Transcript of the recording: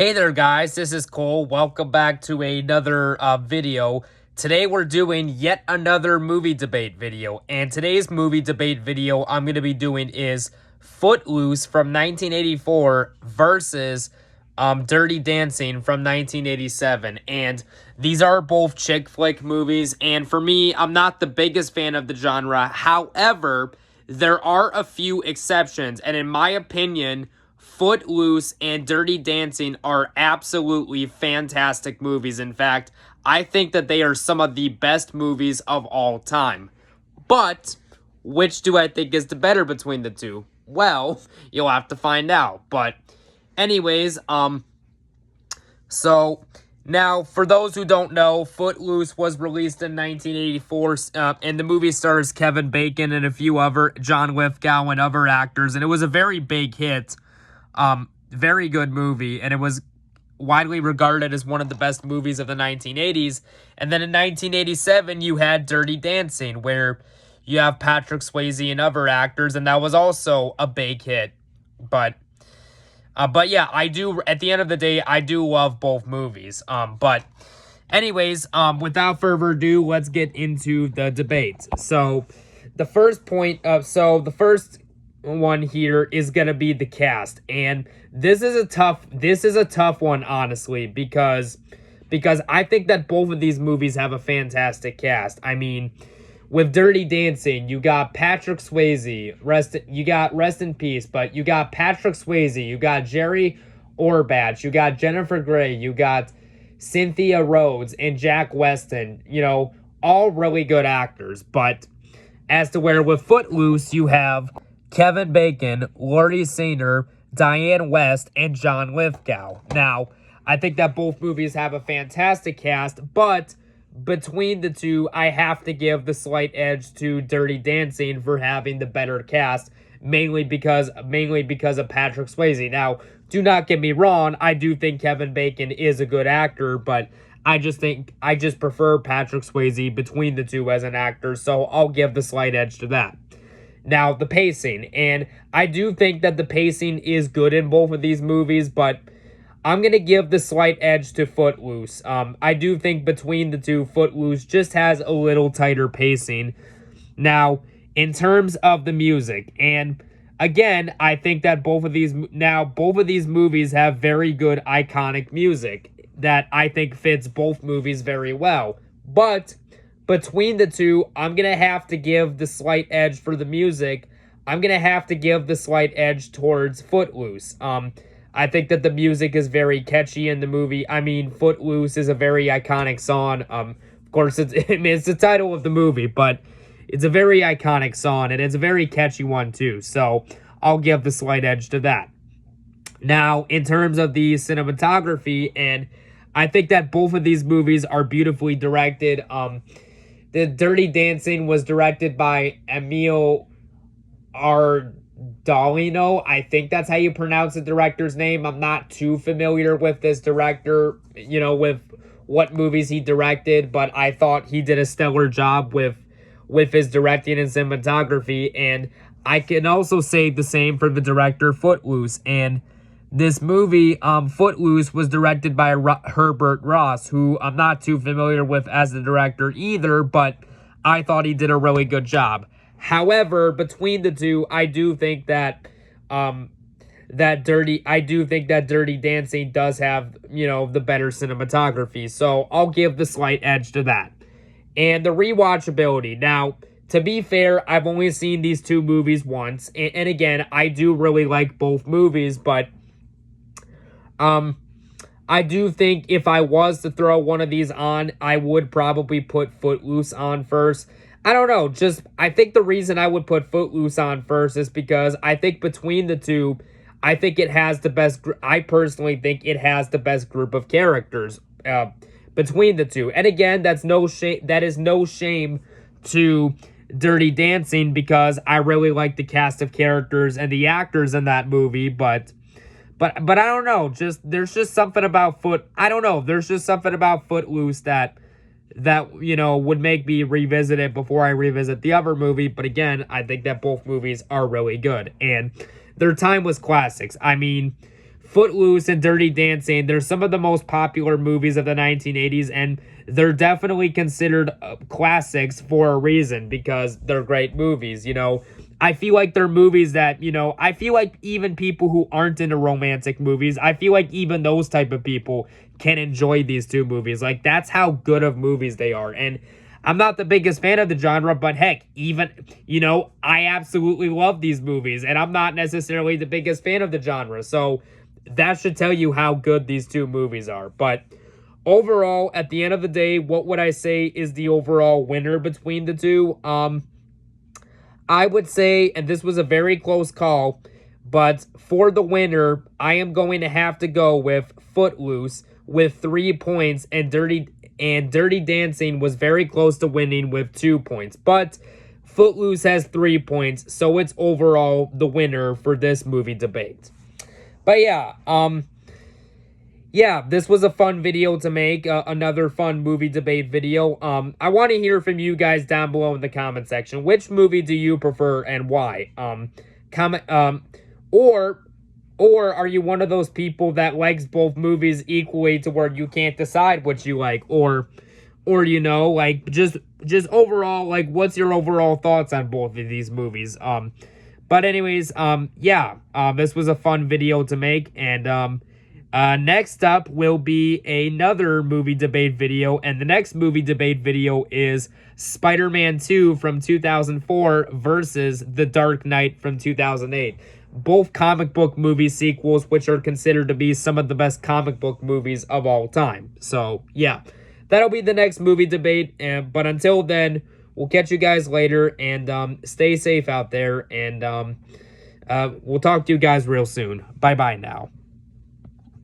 Hey there guys, this is Cole. Welcome back to another video. Today we're doing yet another movie debate video. And today's movie debate video I'm going to be doing is Footloose from 1984 versus Dirty Dancing from 1987. And these are both chick flick movies. And for me, I'm not the biggest fan of the genre. However, there are a few exceptions. And in my opinion, Footloose and Dirty Dancing are absolutely fantastic movies. In fact, I think that they are some of the best movies of all time. But which do I think is the better between the two? Well, you'll have to find out. But anyways, so now for those who don't know, Footloose was released in 1984, and the movie stars Kevin Bacon and a few other John Lithgow and other actors, and it was a very big hit. Very good movie, and it was widely regarded as one of the best movies of the 1980s. And then in 1987, you had Dirty Dancing, where you have Patrick Swayze and other actors, and that was also a big hit. But yeah, I do, at the end of the day, I do love both movies. But anyways, without further ado, let's get into the debate. So the first one here is gonna be the cast, and this is a tough one, honestly, because I think that both of these movies have a fantastic cast. I mean, with Dirty Dancing, you got Patrick Swayze, rest in peace, but you got Patrick Swayze, you got Jerry Orbach, you got Jennifer Grey, you got Cynthia Rhodes and Jack Weston, all really good actors. But as to where with Footloose, you have Kevin Bacon, Laurie Sainer, Diane West, and John Lithgow. Now, I think that both movies have a fantastic cast, but between the two, I have to give the slight edge to Dirty Dancing for having the better cast, mainly because of Patrick Swayze. Now, do not get me wrong, I do think Kevin Bacon is a good actor, but I just prefer Patrick Swayze between the two as an actor, so I'll give the slight edge to that. Now, the pacing, and I do think that the pacing is good in both of these movies, but I'm going to give the slight edge to Footloose. I do think between the two, Footloose just has a little tighter pacing. Now, in terms of the music, and again, I think that both of these movies have very good iconic music that I think fits both movies very well. But between the two, I'm going to have to give the slight edge for the music. I'm going to have to give the slight edge towards Footloose. I think that the music is very catchy in the movie. I mean, Footloose is a very iconic song. Of course, it's the title of the movie, but it's a very iconic song, and it's a very catchy one too. So I'll give the slight edge to that. Now, in terms of the cinematography, and I think that both of these movies are beautifully directed. The Dirty Dancing was directed by Emile Ardolino. I think that's how you pronounce the director's name. I'm not too familiar with this director, with what movies he directed, but I thought he did a stellar job with his directing and cinematography. And I can also say the same for the director Footloose. And this movie, Footloose, was directed by Herbert Ross, who I'm not too familiar with as the director either, but I thought he did a really good job. However, between the two, I do think that Dirty Dancing does have, the better cinematography. So I'll give the slight edge to that. And the rewatchability. Now, to be fair, I've only seen these two movies once, and again, I do really like both movies, but I do think if I was to throw one of these on, I would probably put Footloose on first. I don't know, I think the reason I would put Footloose on first is because I think between the two, I think it has the best, I personally think it has the best group of characters between the two. And again, that is no shame to Dirty Dancing, because I really like the cast of characters and the actors in that movie, but I don't know, there's just something about there's just something about Footloose that would make me revisit it before I revisit the other movie. But again, I think that both movies are really good, and they're timeless classics. I mean, Footloose and Dirty Dancing, they're some of the most popular movies of the 1980s, and they're definitely considered classics for a reason, because they're great movies, you know. I feel like they're movies that, you know, I feel like even people who aren't into romantic movies, I feel like even those type of people can enjoy these two movies. Like, that's how good of movies they are. And I'm not the biggest fan of the genre, but heck, even, you know, I absolutely love these movies, and I'm not necessarily the biggest fan of the genre. So that should tell you how good these two movies are. But overall, at the end of the day, what would I say is the overall winner between the two? I would say, and this was a very close call, but for the winner, I am going to have to go with Footloose with 3 points, and Dirty Dancing was very close to winning with 2 points. But Footloose has 3 points, so it's overall the winner for this movie debate. But yeah, this was a fun video to make, another fun movie debate video. I want to hear from you guys down below in the comment section. Which movie do you prefer and why? Comment, or are you one of those people that likes both movies equally to where you can't decide what you like? Or you know, like, just overall, like, what's your overall thoughts on both of these movies? But anyways, yeah, this was a fun video to make, and next up will be another movie debate video, and the next movie debate video is Spider-Man 2 from 2004 versus The Dark Knight from 2008. Both comic book movie sequels, which are considered to be some of the best comic book movies of all time. So, yeah, that'll be the next movie debate, but until then, we'll catch you guys later, and stay safe out there, and we'll talk to you guys real soon. Bye-bye now.